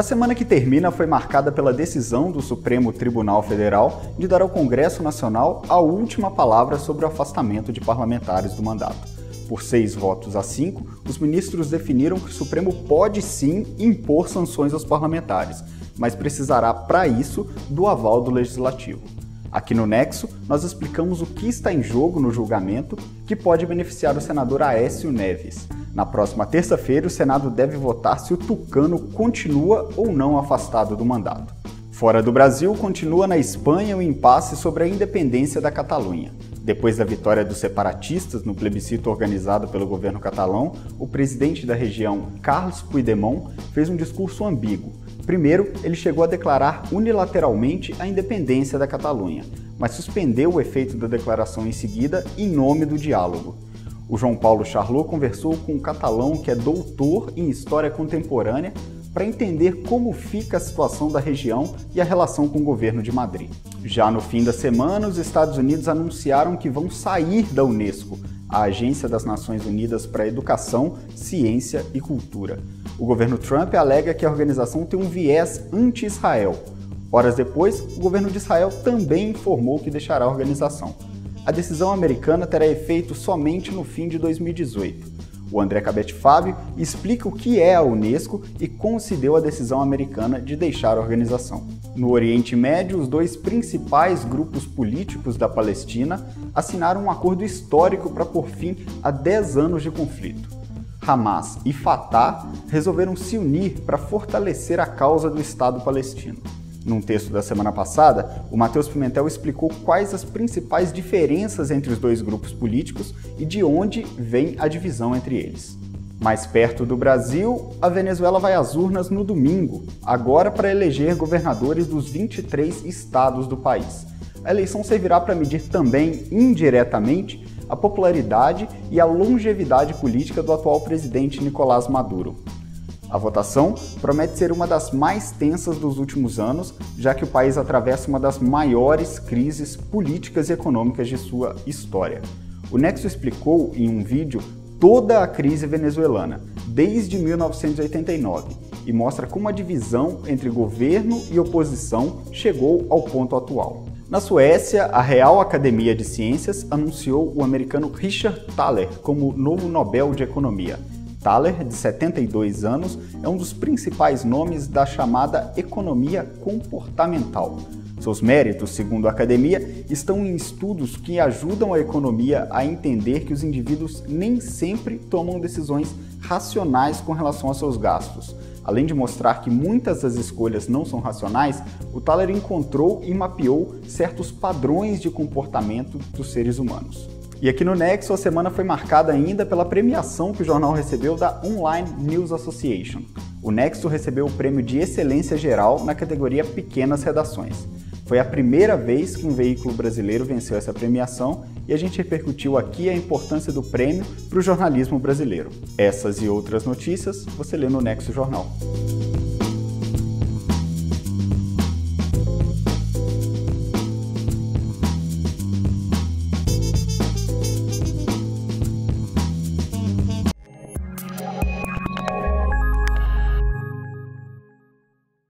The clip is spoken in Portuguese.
A semana que termina foi marcada pela decisão do Supremo Tribunal Federal de dar ao Congresso Nacional a última palavra sobre o afastamento de parlamentares do mandato. Por 6 votos a 5, os ministros definiram que o Supremo pode sim impor sanções aos parlamentares, mas precisará, para isso, do aval do Legislativo. Aqui no Nexo, nós explicamos o que está em jogo no julgamento que pode beneficiar o senador Aécio Neves. Na próxima terça-feira, o Senado deve votar se o tucano continua ou não afastado do mandato. Fora do Brasil, continua na Espanha o impasse sobre a independência da Catalunha. Depois da vitória dos separatistas no plebiscito organizado pelo governo catalão, o presidente da região, Carles Puigdemont, fez um discurso ambíguo. Primeiro, ele chegou a declarar unilateralmente a independência da Catalunha, mas suspendeu o efeito da declaração em seguida em nome do diálogo. O João Paulo Charlot conversou com um catalão que é doutor em História Contemporânea para entender como fica a situação da região e a relação com o governo de Madrid. Já no fim da semana, os Estados Unidos anunciaram que vão sair da Unesco, a Agência das Nações Unidas para a Educação, Ciência e Cultura. O governo Trump alega que a organização tem um viés anti-Israel. Horas depois, o governo de Israel também informou que deixará a organização. A decisão americana terá efeito somente no fim de 2018. O André Cabete Fábio explica o que é a Unesco e como se deu a decisão americana de deixar a organização. No Oriente Médio, os 2 principais grupos políticos da Palestina assinaram um acordo histórico para pôr fim a 10 anos de conflito. Hamas e Fatah resolveram se unir para fortalecer a causa do Estado palestino. Num texto da semana passada, o Matheus Pimentel explicou quais as principais diferenças entre os 2 grupos políticos e de onde vem a divisão entre eles. Mais perto do Brasil, a Venezuela vai às urnas no domingo, agora para eleger governadores dos 23 estados do país. A eleição servirá para medir também, indiretamente, a popularidade e a longevidade política do atual presidente Nicolás Maduro. A votação promete ser uma das mais tensas dos últimos anos, já que o país atravessa uma das maiores crises políticas e econômicas de sua história. O Nexo explicou em um vídeo toda a crise venezuelana, desde 1989, e mostra como a divisão entre governo e oposição chegou ao ponto atual. Na Suécia, a Real Academia de Ciências anunciou o americano Richard Thaler como novo Nobel de Economia. Thaler, de 72 anos, é um dos principais nomes da chamada economia comportamental. Seus méritos, segundo a academia, estão em estudos que ajudam a economia a entender que os indivíduos nem sempre tomam decisões racionais com relação aos seus gastos. Além de mostrar que muitas das escolhas não são racionais, o Thaler encontrou e mapeou certos padrões de comportamento dos seres humanos. E aqui no Nexo, a semana foi marcada ainda pela premiação que o jornal recebeu da Online News Association. O Nexo recebeu o prêmio de excelência geral na categoria Pequenas Redações. Foi a primeira vez que um veículo brasileiro venceu essa premiação e a gente repercutiu aqui a importância do prêmio para o jornalismo brasileiro. Essas e outras notícias você lê no Nexo Jornal.